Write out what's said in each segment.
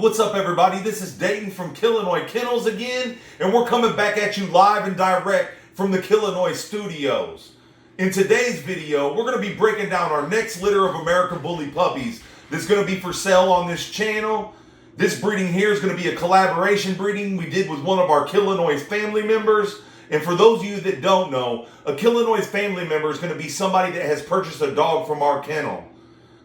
What's up everybody? This is Dayton from Killinois Kennels again, and we're coming back at you live and direct from the Killinois studios. In today's video, we're going to be breaking down our next litter of American Bully puppies that's going to be for sale on this channel. This breeding here is going to be a collaboration breeding we did with one of our Killinois family members. And for those of you that don't know, a Killinois family member is going to be somebody that has purchased a dog from our kennel.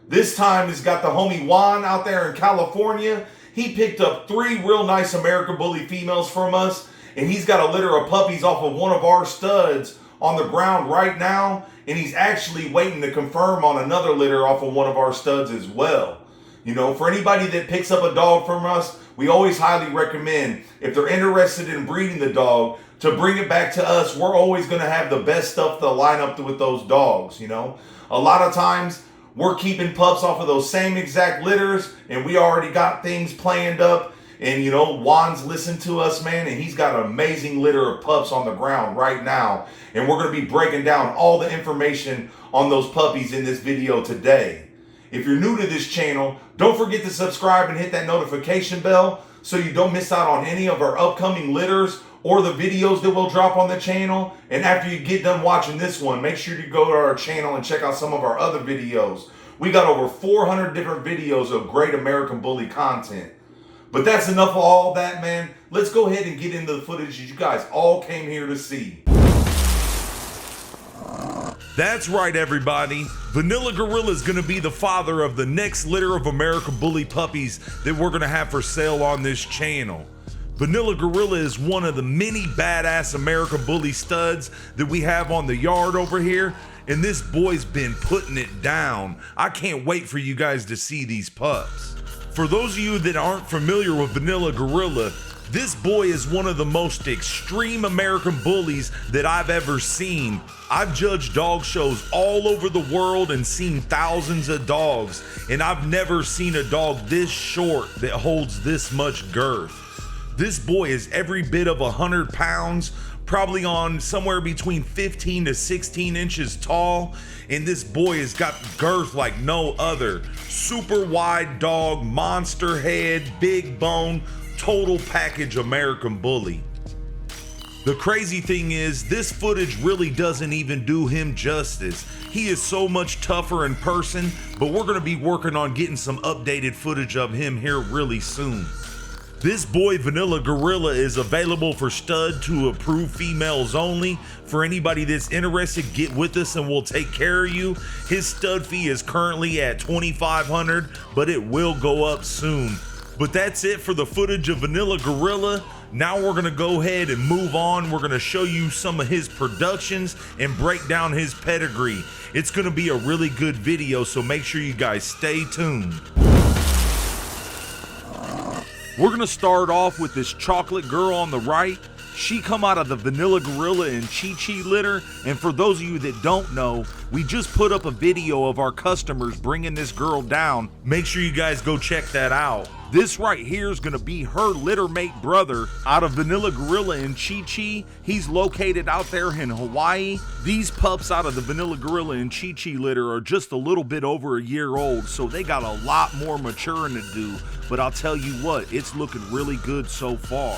This time he's got the homie Juan out there in California. He picked up 3 real nice American Bully females from us, and he's got a litter of puppies off of one of our studs on the ground right now, and he's actually waiting to confirm on another litter off of one of our studs as well. You know, for anybody that picks up a dog from us, we always highly recommend, if they're interested in breeding the dog, to bring it back to us. We're always going to have the best stuff to line up with those dogs, you know. A lot of times, we're keeping pups off of those same exact litters, and we already got things planned up. And, you know, Juan's listened to us, man, and he's got an amazing litter of pups on the ground right now. And we're going to be breaking down all the information on those puppies in this video today. If you're new to this channel, don't forget to subscribe and hit that notification bell so you don't miss out on any of our upcoming litters or the videos that we'll drop on the channel. And after you get done watching this one, make sure you go to our channel and check out some of our other videos. We got over 400 different videos of great American Bully content. But that's enough of all that, man. Let's go ahead and get into the footage that you guys all came here to see. That's right, everybody. Vanilla Gorilla is going to be the father of the next litter of American Bully puppies that we're going to have for sale on this channel. Vanilla Gorilla is one of the many badass American Bully studs that we have on the yard over here, and this boy's been putting it down. I can't wait for you guys to see these pups. For those of you that aren't familiar with Vanilla Gorilla, this boy is one of the most extreme American Bullies that I've ever seen. I've judged dog shows all over the world and seen thousands of dogs, and I've never seen a dog this short that holds this much girth. This boy is every bit of 100 pounds, probably on somewhere between 15 to 16 inches tall, and this boy has got girth like no other. Super wide dog, monster head, big bone, total package American Bully. The crazy thing is, this footage really doesn't even do him justice. He is so much tougher in person, but we're gonna be working on getting some updated footage of him here really soon. This boy Vanilla Gorilla is available for stud to approved females only. For anybody that's interested, get with us and we'll take care of you. His stud fee is currently at $2,500, but it will go up soon. But that's it for the footage of Vanilla Gorilla. Now we're gonna go ahead and move on. We're gonna show you some of his productions and break down his pedigree. It's gonna be a really good video, so make sure you guys stay tuned. We're gonna start off with this chocolate girl on the right. She come out of the Vanilla Gorilla and Chi Chi litter, and for those of you that don't know, we just put up a video of our customers bringing this girl down. Make sure you guys go check that out. This right here is gonna be her litter mate brother out of Vanilla Gorilla and Chi Chi. He's located out there in Hawaii. These pups out of the Vanilla Gorilla and Chi Chi litter are just a little bit over a year old, so they got a lot more maturing to do. But I'll tell you what, it's looking really good so far.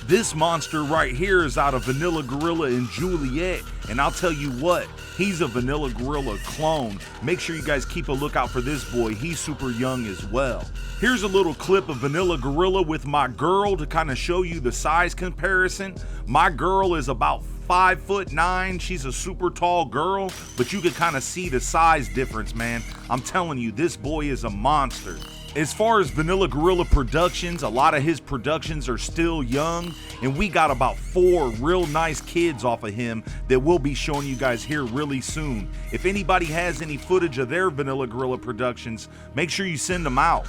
This monster right here is out of Vanilla Gorilla and Juliet, and I'll tell you what, he's a Vanilla Gorilla clone. Make sure you guys keep a lookout for this boy. He's super young as well. Here's a little clip of Vanilla Gorilla with my girl to kind of show you the size comparison. My girl is about 5'9". She's a super tall girl, but you can kind of see the size difference, man. I'm telling you, this boy is a monster. As far as Vanilla Gorilla productions, a lot of his productions are still young, and we got about 4 real nice kids off of him that we'll be showing you guys here really soon. If anybody has any footage of their Vanilla Gorilla productions, make sure you send them out.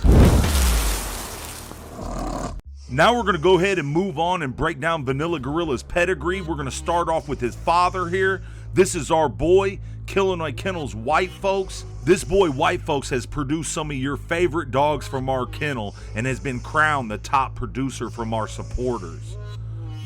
Now we're gonna go ahead and move on and break down Vanilla Gorilla's pedigree. We're gonna start off with his father here. This is our boy, Killinois Kennels White Folks. This boy White Folks has produced some of your favorite dogs from our kennel and has been crowned the top producer from our supporters.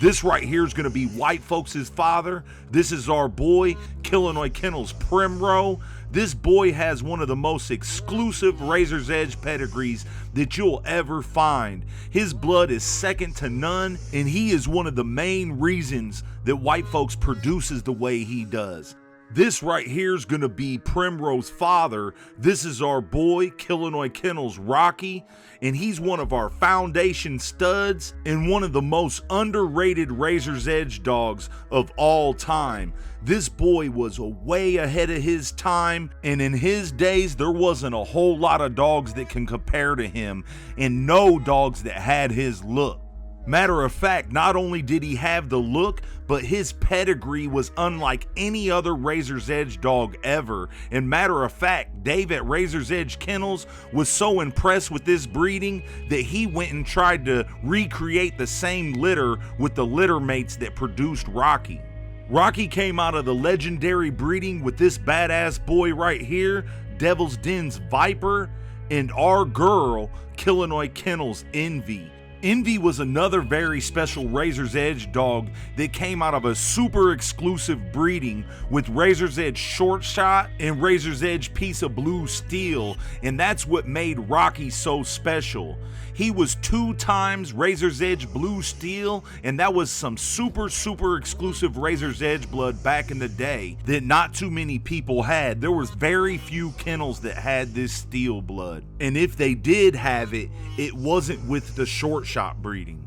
This right here is going to be White Folks' father. This is our boy, Killinois Kennels Primrose. This boy has one of the most exclusive Razor's Edge pedigrees that you'll ever find. His blood is second to none, and he is one of the main reasons that white folks produces the way he does. This right here is going to be Primrose's father. This is our boy, Killinois Kennels Rocky, and he's one of our foundation studs and one of the most underrated Razor's Edge dogs of all time. This boy was way ahead of his time, and in his days, there wasn't a whole lot of dogs that can compare to him, and no dogs that had his look. Matter of fact, not only did he have the look, but his pedigree was unlike any other Razor's Edge dog ever. And matter of fact, Dave at Razor's Edge Kennels was so impressed with this breeding that he went and tried to recreate the same litter with the litter mates that produced Rocky. Rocky came out of the legendary breeding with this badass boy right here, Devil's Den's Viper, and our girl, Killinois Kennels Envy. Envy was another very special Razor's Edge dog that came out of a super exclusive breeding with Razor's Edge Short Shot and Razor's Edge Piece of Blue Steel, and that's what made Rocky so special. He was 2 times Razor's Edge Blue Steel, and that was some super exclusive Razor's Edge blood back in the day that not too many people had. There was very few kennels that had this steel blood, and if they did have it, it wasn't with the Short Shot breeding.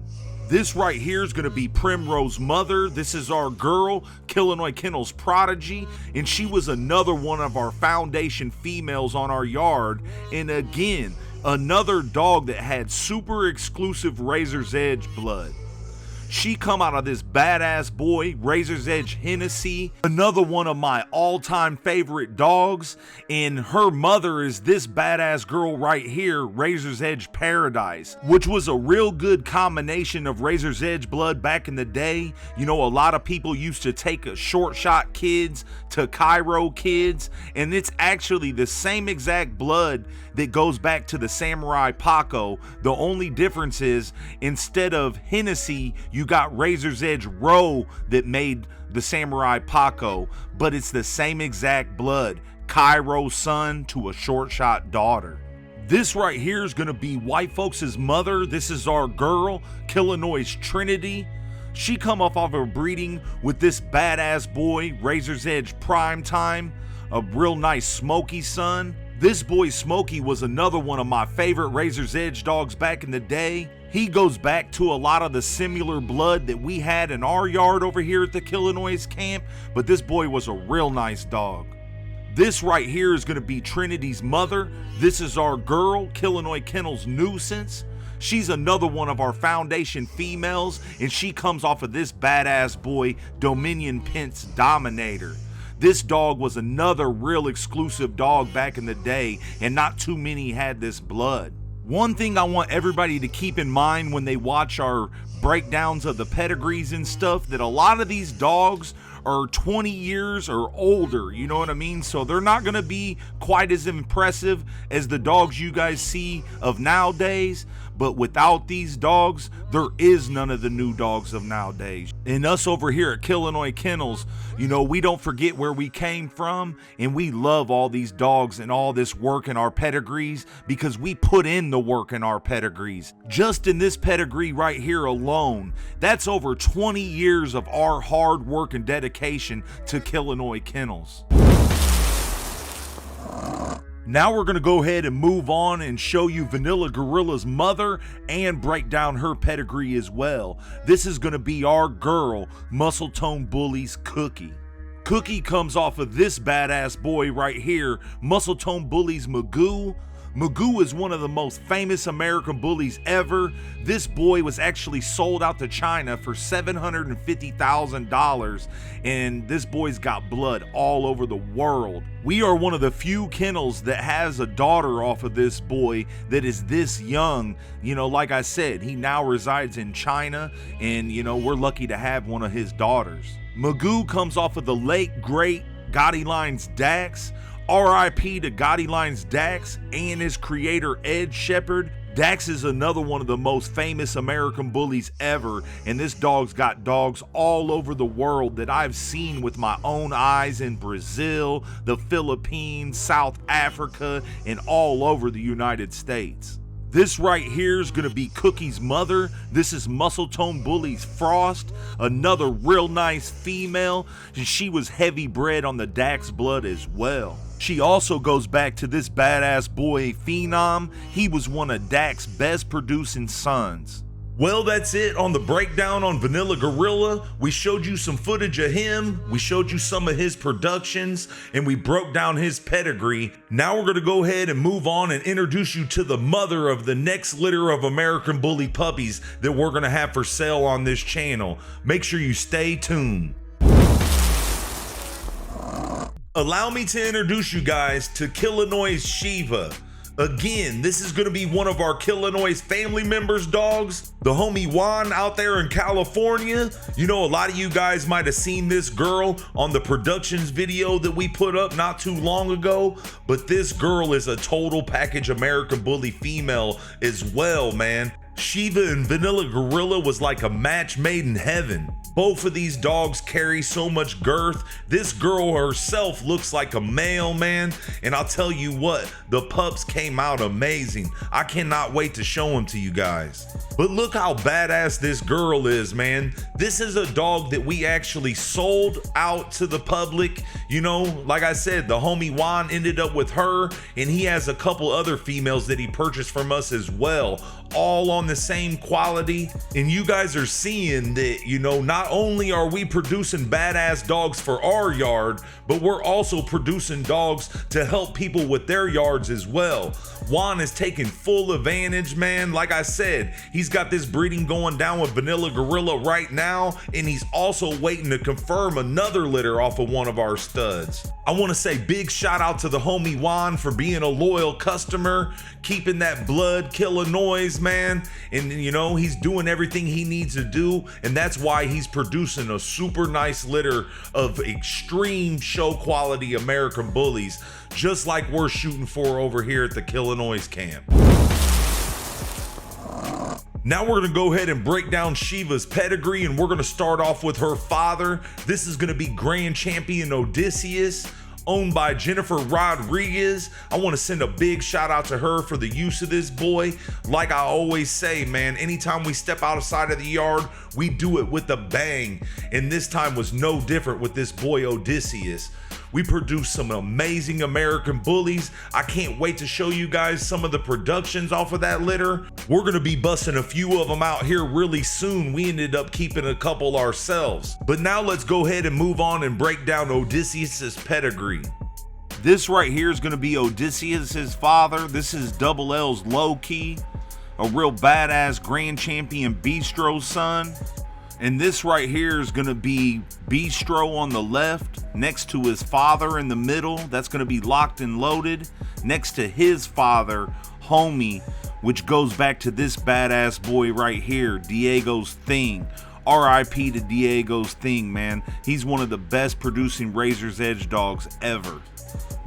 This right here is going to be Primrose's mother. This is our girl, Killinois Kennels Prodigy, and she was another one of our foundation females on our yard, and again, another dog that had super exclusive Razor's Edge blood. She come out of this badass boy, Razor's Edge Hennessy, another one of my all-time favorite dogs, and her mother is this badass girl right here, Razor's Edge Paradise, which was a real good combination of Razor's Edge blood back in the day. You know, a lot of people used to take a Short Shot kids to Cairo kids, and it's actually the same exact blood that goes back to the Samurai Paco. The only difference is, instead of Hennessy, you got Razor's Edge Roe that made the Samurai Paco, but it's the same exact blood. Cairo's son to a Short Shot daughter. This right here is going to be white folks' mother. This is our girl, Killinois Trinity. She come off of her breeding with this badass boy, Razor's Edge Primetime, a real nice Smoky son. This boy Smokey was another one of my favorite Razor's Edge dogs back in the day. He goes back to a lot of the similar blood that we had in our yard over here at the Killinois camp, but this boy was a real nice dog. This right here is going to be Trinity's mother. This is our girl, Killinois Kennels Nuisance. She's another one of our foundation females, and she comes off of this badass boy, Dominion Pence Dominator. This dog was another real exclusive dog back in the day, and not too many had this blood. One thing I want everybody to keep in mind when they watch our breakdowns of the pedigrees and stuff, that a lot of these dogs are 20 years or older, you know what I mean? So they're not going to be quite as impressive as the dogs you guys see of nowadays, but without these dogs, there is none of the new dogs of nowadays. And us over here at Killinois Kennels, you know, we don't forget where we came from, and we love all these dogs and all this work in our pedigrees because we put in the work in our pedigrees. Just in this pedigree right here alone, that's over 20 years of our hard work and dedication to Killinois Kennels. Now we're going to go ahead and move on and show you Vanilla Gorilla's mother and break down her pedigree as well. This is going to be our girl, Muscle Tone Bully's Cookie. Cookie comes off of this badass boy right here, Muscle Tone Bully's Magoo. Magoo is one of the most famous American bullies ever. This boy was actually sold out to China for $750,000, and this boy's got blood all over the world. We are one of the few kennels that has a daughter off of this boy that is this young. You know, like I said, he now resides in China, and you know, we're lucky to have one of his daughters. Magoo comes off of the late great Gotti Lines Dax. RIP to Gotti Lines Dax and his creator Ed Shepherd. Dax is another one of the most famous American bullies ever, and this dog's got dogs all over the world that I've seen with my own eyes in Brazil, the Philippines, South Africa, and all over the United States. This right here is gonna be Cookie's mother. This is Muscle Tone Bully's Frost, another real nice female, and she was heavy bred on the Dax blood as well. She also goes back to this badass boy Phenom. He was one of Dax's best producing sons. Well, that's it on the breakdown on Vanilla Gorilla. We showed you some footage of him, we showed you some of his productions, and we broke down his pedigree. Now we're gonna go ahead and move on and introduce you to the mother of the next litter of American Bully puppies that we're gonna have for sale on this channel. Make sure you stay tuned. Allow me to introduce you guys to Killinois Shiva. Again, this is gonna be one of our Killinois family members' dogs, the homie Juan out there in California. You know, a lot of you guys might have seen this girl on the productions video that we put up not too long ago, but this girl is a total package American Bully female as well, man. Shiva and Vanilla Gorilla was like a match made in heaven. Both of these dogs carry so much girth. This girl herself looks like a male, man. And I'll tell you what, the pups came out amazing. I cannot wait to show them to you guys. But look how badass this girl is, man. This is a dog that we actually sold out to the public. You know, like I said, the homie Juan ended up with her, and he has a couple other females that he purchased from us as well, all on the same quality. And you guys are seeing that, you know, not only are we producing badass dogs for our yard, but we're also producing dogs to help people with their yards as well. Juan is taking full advantage, man. Like I said, he's got this breeding going down with Vanilla Gorilla right now, and he's also waiting to confirm another litter off of one of our studs. I want to say big shout out to the homie Juan for being a loyal customer, keeping that blood Killinois, man. And you know, he's doing everything he needs to do, and that's why he's producing a super nice litter of extreme show quality American Bullies, just like we're shooting for over here at the Killinois camp. Now we're gonna go ahead and break down Shiva's pedigree, and we're gonna start off with her father. This is gonna be Grand Champion Odysseus, owned by Jennifer Rodriguez. I want to send a big shout out to her for the use of this boy. Like I always say, man, anytime we step outside of the yard, we do it with a bang. And this time was no different with this boy Odysseus. We produced some amazing American Bullies. I can't wait to show you guys some of the productions off of that litter. We're gonna be busting a few of them out here really soon. We ended up keeping a couple ourselves. But now let's go ahead and move on and break down Odysseus's pedigree. This right here is gonna be Odysseus's father. This is Double L's Low Key, a real badass Grand Champion Bistro's son. And this right here is gonna be Bistro on the left, next to his father in the middle. That's gonna be Locked and Loaded, next to his father, Homie, which goes back to this badass boy right here, Diego's Thing. RIP to Diego's Thing, man. He's one of the best producing Razor's Edge dogs ever.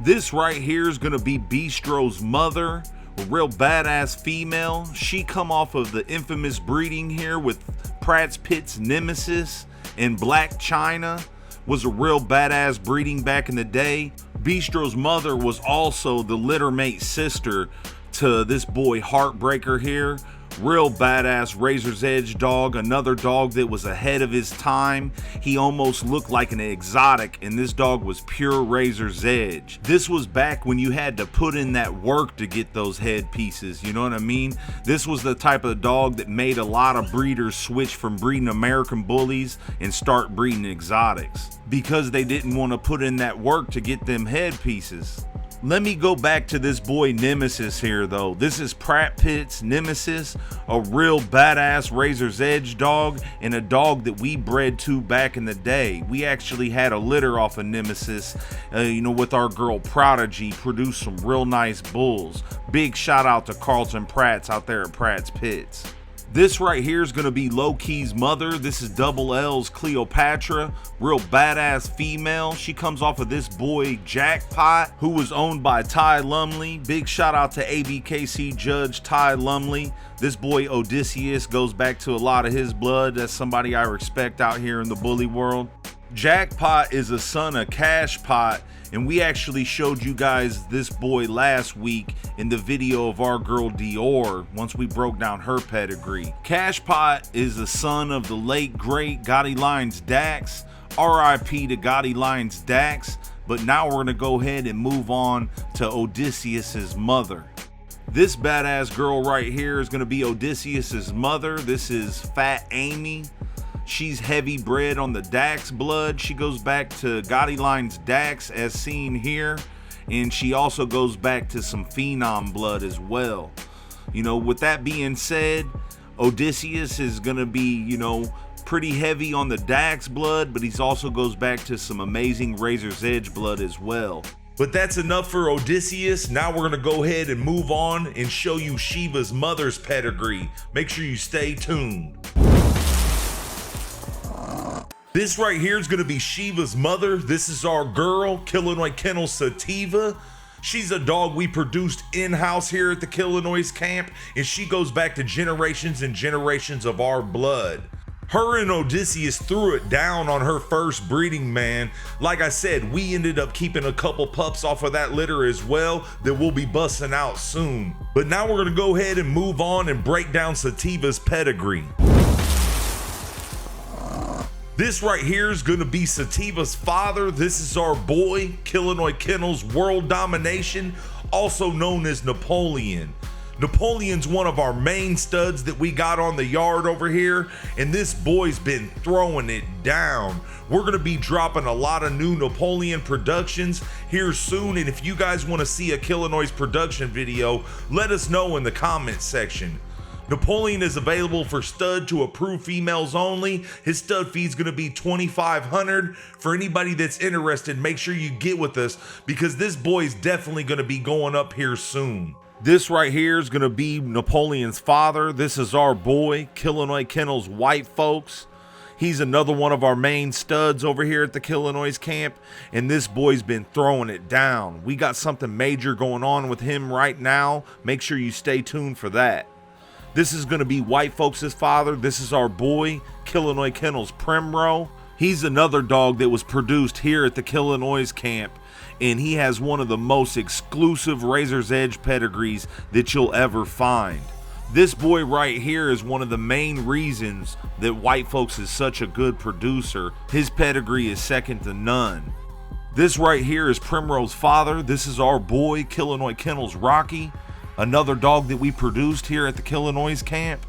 This right here is gonna be Bistro's mother, a real badass female. She come off of the infamous breeding here with Pratt's Pitt's Nemesis and Black China. Was a real badass breeding back in the day. Bistro's mother was also the littermate sister to this boy Heartbreaker here. Real badass Razor's Edge dog, another dog that was ahead of his time. He almost looked like an exotic, and this dog was pure Razor's Edge. This was back when you had to put in that work to get those head pieces, you know what I mean? This was the type of dog that made a lot of breeders switch from breeding American Bullies and start breeding exotics, because they didn't want to put in that work to get them head pieces. Let me go back to this boy Nemesis here though. This is Pratt Pitt's Nemesis, a real badass Razor's Edge dog, and a dog that we bred to back in the day. We actually had a litter off of Nemesis, you know, with our girl Prodigy, produced some real nice bulls. Big shout out to Carlton Pratt's out there at Pratt's Pits. This right here is gonna be Low Key's mother. This is Double L's Cleopatra, real badass female. She comes off of this boy Jackpot, who was owned by Ty Lumley. Big shout out to ABKC Judge Ty Lumley. This boy Odysseus goes back to a lot of his blood. That's somebody I respect out here in the bully world. Jackpot is a son of Cashpot, and we actually showed you guys this boy last week in the video of our girl Dior once we broke down her pedigree. Cashpot is the son of the late great Gotti Lyons Dax. RIP to Gotti Lyons Dax. But now we're gonna go ahead and move on to Odysseus's mother. This badass girl right here is gonna be Odysseus's mother. This is Fat Amy. She's heavy bred on the Dax blood. She goes back to Gotti Lyons Dax as seen here. And she also goes back to some Phenom blood as well. You know, with that being said, Odysseus is gonna be, you know, pretty heavy on the Dax blood, but he's also goes back to some amazing Razor's Edge blood as well. But that's enough for Odysseus. Now we're gonna go ahead and move on and show you Shiva's mother's pedigree. Make sure you stay tuned. This right here is gonna be Shiva's mother. This is our girl, Killinois Kennels Sativa. She's a dog we produced in-house here at the Killinois camp, and she goes back to generations and generations of our blood. Her and Odysseus threw it down on her first breeding, man. Like I said, we ended up keeping a couple pups off of that litter as well that we'll be busting out soon. But now we're gonna go ahead and move on and break down Sativa's pedigree. This right here is gonna be Sativa's father. This is our boy, Killinois Kennels World Domination, also known as Napoleon. Napoleon's one of our main studs that we got on the yard over here, and this boy's been throwing it down. We're gonna be dropping a lot of new Napoleon productions here soon, and if you guys wanna see a Killinois production video, let us know in the comment section. Napoleon is available for stud to approved females only. His stud fee is gonna be $2,500. For anybody that's interested, make sure you get with us because this boy is definitely gonna be going up here soon. This right here is gonna be Napoleon's father. This is our boy, Killinois Kennels White Folks. He's another one of our main studs over here at the Killinois camp, and this boy's been throwing it down. We got something major going on with him right now. Make sure you stay tuned for that. This is gonna be White Folks' father. This is our boy, Killinois Kennels Primrose. He's another dog that was produced here at the Killinois camp, and he has one of the most exclusive Razor's Edge pedigrees that you'll ever find. This boy right here is one of the main reasons that White Folks is such a good producer. His pedigree is second to none. This right here is Primrose's father. This is our boy, Killinois Kennels Rocky, another dog that we produced here at the Killinois camp.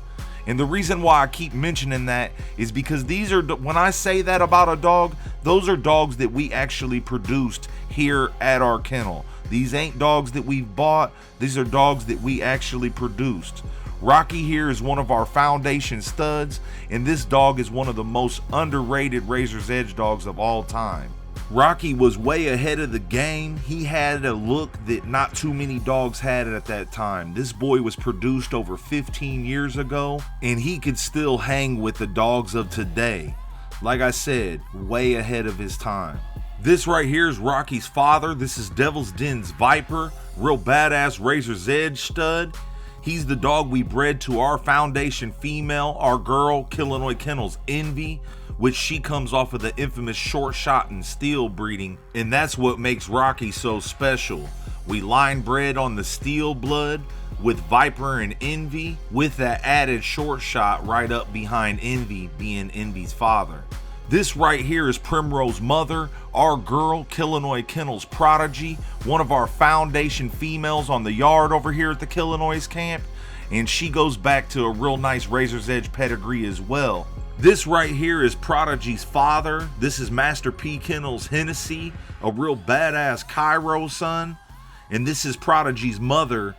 And the reason why I keep mentioning that is because these are, when I say that about a dog, those are dogs that we actually produced here at our kennel. These ain't dogs that we've bought. These are dogs that we actually produced. Rocky here is one of our foundation studs, and this dog is one of the most underrated Razor's Edge dogs of all time. Rocky was way ahead of the game. He had a look that not too many dogs had at that time. This boy was produced over 15 years ago, and he could still hang with the dogs of today. Like I said, way ahead of his time. This right here is Rocky's father. This is Devil's Den's Viper, real badass Razor's Edge stud. He's the dog we bred to our foundation female, our girl, Killinois Kennels Envy, which she comes off of the infamous short shot and steel breeding, and that's what makes Rocky so special. We line bred on the steel blood with Viper and Envy, with that added short shot right up behind Envy being Envy's father. This right here is Primrose's mother, our girl, Killinois Kennels Prodigy, one of our foundation females on the yard over here at the Killinois camp, and she goes back to a real nice Razor's Edge pedigree as well. This right here is Prodigy's father. This is Master P. Kennels Hennessy, a real badass Cairo son. And this is Prodigy's mother,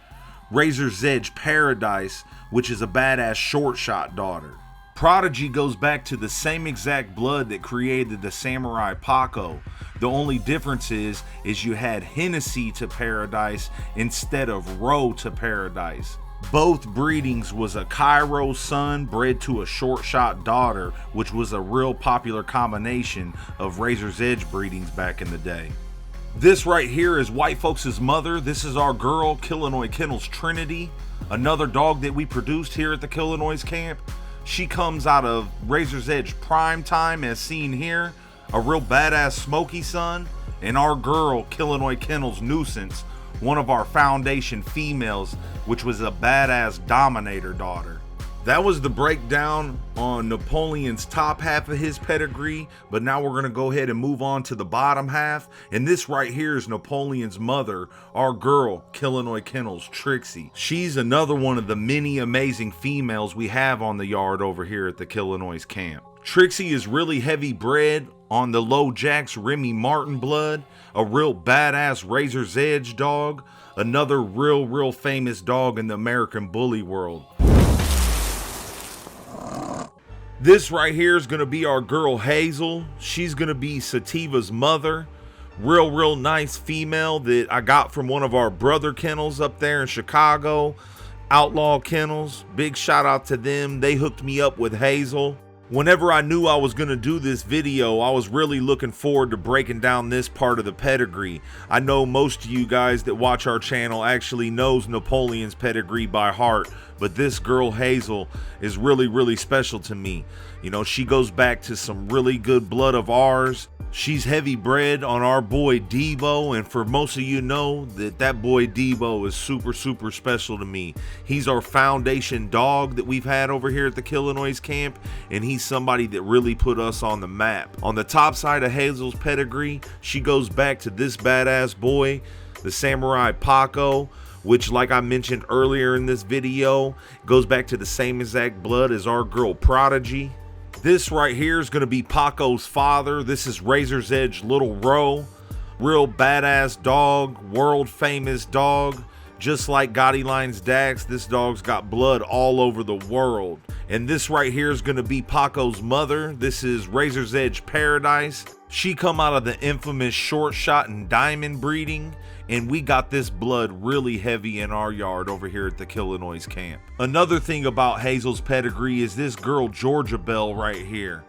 Razor's Edge Paradise, which is a badass short shot daughter. Prodigy goes back to the same exact blood that created the Samurai Paco. The only difference is you had Hennessy to Paradise instead of Roe to Paradise. Both breedings was a Cairo son bred to a short shot daughter, which was a real popular combination of razor's edge breedings back in the day. This right here is white folks' mother. This is our girl, Killinois Kennels Trinity, another dog that we produced here at the Killinois camp. She comes out of razor's edge prime time, as seen here, a real badass smoky son, and our girl, Killinois Kennels Nuisance, one of our foundation females, which was a badass dominator daughter. That was the breakdown on Napoleon's top half of his pedigree, but now we're gonna go ahead and move on to the bottom half. And this right here is Napoleon's mother, our girl, Killinois Kennels Trixie. She's another one of the many amazing females we have on the yard over here at the Killinois camp. Trixie is really heavy bred on the Low Jacks Remy Martin blood, a real badass razor's edge dog, another real famous dog in the American Bully world. This right here is gonna be our girl Hazel. She's gonna be Sativa's mother. Real nice female that I got from one of our brother kennels up there in Chicago, Outlaw Kennels. Big shout out to them. They hooked me up with Hazel. Whenever I knew I was going to do this video, I was really looking forward to breaking down this part of the pedigree. I know most of you guys that watch our channel actually knows Napoleon's pedigree by heart, but this girl Hazel is really special to me. You know, she goes back to some really good blood of ours. She's heavy bred on our boy Debo, and for most of you know that boy Debo is super special to me. He's our foundation dog that we've had over here at the Killinois camp, and he's somebody that really put us on the map. On the top side of Hazel's pedigree, she goes back to this badass boy, the Samurai Paco, which, like I mentioned earlier in this video, goes back to the same exact blood as our girl Prodigy. This right here is going to be Paco's father. This is Razor's Edge Little Row. Real badass dog, world famous dog. Just like Gotti Line's Dax, this dog's got blood all over the world. And this right here is going to be Paco's mother. This is Razor's Edge Paradise. She come out of the infamous short shot and diamond breeding, and we got this blood really heavy in our yard over here at the Killinois camp. Another thing about Hazel's pedigree is this girl Georgia Belle right here.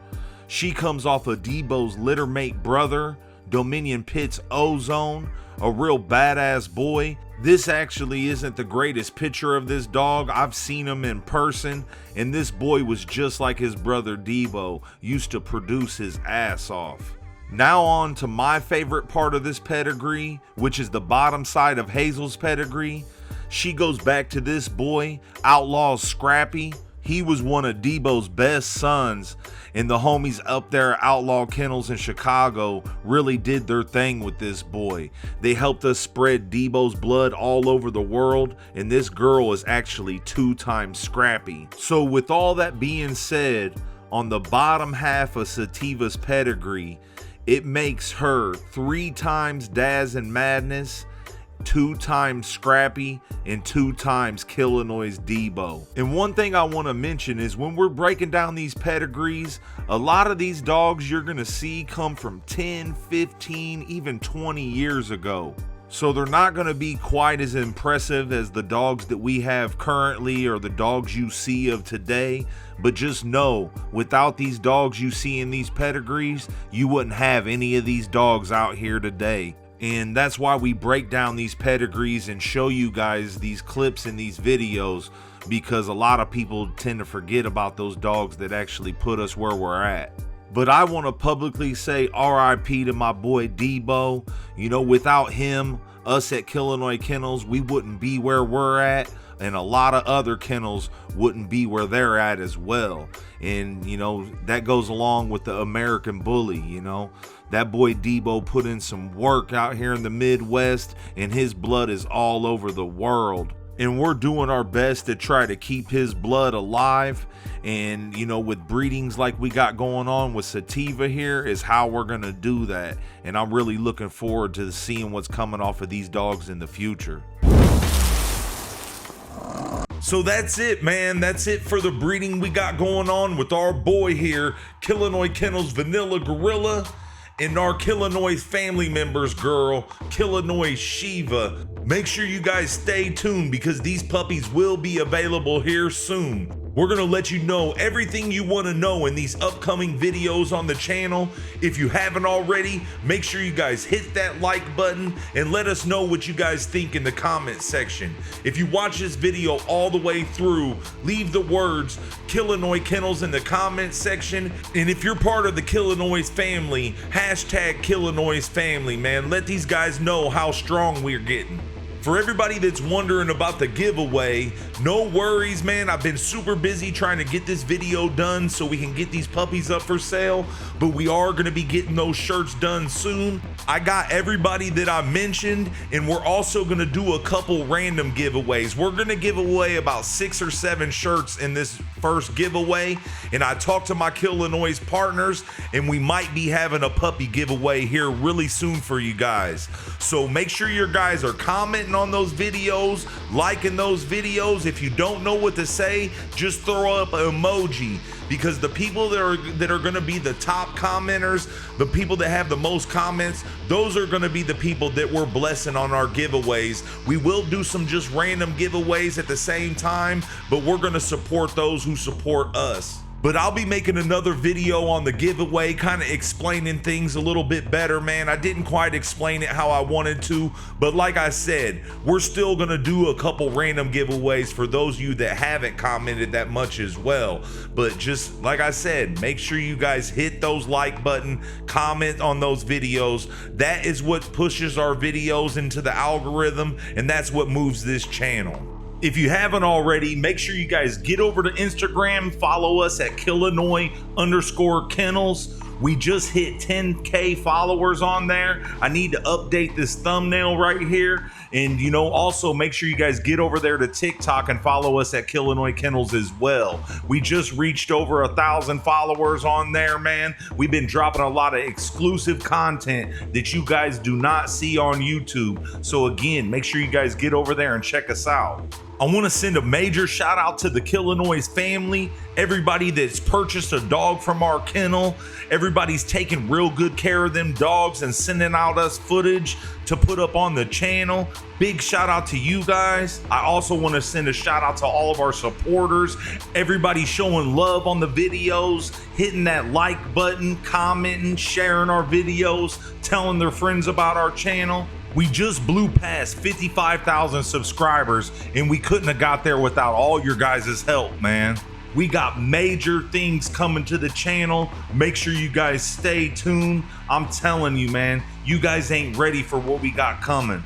She comes off of Debo's littermate brother, Dominion Pitts Ozone, a real badass boy. This actually isn't the greatest picture of this dog. I've seen him in person, and this boy was just like his brother Debo, used to produce his ass off. Now on to my favorite part of this pedigree, which is the bottom side of Hazel's pedigree. She goes back to this boy, Outlaw Scrappy. He was one of Debo's best sons, and the homies up there at Outlaw Kennels in Chicago really did their thing with this boy. They helped us spread Debo's blood all over the world, and this girl is actually 2 times Scrappy. So with all that being said, on the bottom half of Sativa's pedigree, it makes her 3 times Daz and Madness, 2 times Scrappy, and 2 times Killinois Debo. And one thing I want to mention is when we're breaking down these pedigrees, a lot of these dogs you're going to see come from 10, 15, even 20 years ago. So they're not going to be quite as impressive as the dogs that we have currently or the dogs you see of today. But just know, without these dogs you see in these pedigrees, you wouldn't have any of these dogs out here today. And that's why we break down these pedigrees and show you guys these clips in these videos, because a lot of people tend to forget about those dogs that actually put us where we're at. But I want to publicly say RIP to my boy Debo. You know, without him, us at Killinois Kennels, we wouldn't be where we're at, and a lot of other kennels wouldn't be where they're at as well. And you know, that goes along with the American Bully. You know, that boy Debo put in some work out here in the Midwest, and his blood is all over the world. And we're doing our best to try to keep his blood alive. And you know, with breedings like we got going on with Sativa here is how we're gonna do that. And I'm really looking forward to seeing what's coming off of these dogs in the future. So that's it, man. That's it for the breeding we got going on with our boy here, Killinois Kennels Vanilla Gorilla. and our Killinois family members, girl, Killinois Shiva. Make sure you guys stay tuned because these puppies will be available here soon. We're gonna let you know everything you wanna know in these upcoming videos on the channel. If you haven't already, make sure you guys hit that like button and let us know what you guys think in the comment section. If you watch this video all the way through, leave the words Killinois Kennels in the comment section. And if you're part of the Killinois family, hashtag Killinois family, man. Let these guys know how strong we're getting. For everybody that's wondering about the giveaway, no worries, man. I've been super busy trying to get this video done so we can get these puppies up for sale, but we are gonna be getting those shirts done soon. I got everybody that I mentioned, and we're also gonna do a couple random giveaways. We're gonna give away about 6 or 7 shirts in this first giveaway, and I talked to my Killinois partners, and we might be having a puppy giveaway here really soon for you guys. So make sure your guys are commenting on those videos, liking those videos. If you don't know what to say, just throw up an emoji, because the people that are going to be the top commenters, the people that have the most comments, those are going to be the people that we're blessing on our giveaways. We will do some just random giveaways at the same time, but we're going to support those who support us. But I'll be making another video on the giveaway, kind of explaining things a little bit better, man. I didn't quite explain it how I wanted to, but like I said, we're still gonna do a couple random giveaways for those of you that haven't commented that much as well. But just like I said, make sure you guys hit those like button, comment on those videos. That is what pushes our videos into the algorithm, and that's what moves this channel. If you haven't already, make sure you guys get over to Instagram, follow us at Killinois_Kennels. We just hit 10K followers on there. I need to update this thumbnail right here. And also make sure you guys get over there to TikTok and follow us at Killinois Kennels as well. We just reached over 1,000 followers on there, man. We've been dropping a lot of exclusive content that you guys do not see on YouTube. So again, make sure you guys get over there and check us out. I want to send a major shout out to the Killinois family, everybody that's purchased a dog from our kennel. Everybody's taking real good care of them dogs and sending out us footage to put up on the channel. Big shout out to you guys. I also want to send a shout out to all of our supporters, everybody showing love on the videos, hitting that like button, commenting, sharing our videos, telling their friends about our channel. We just blew past 55,000 subscribers, and we couldn't have got there without all your guys' help, man. We got major things coming to the channel. Make sure you guys stay tuned. I'm telling you, man, you guys ain't ready for what we got coming.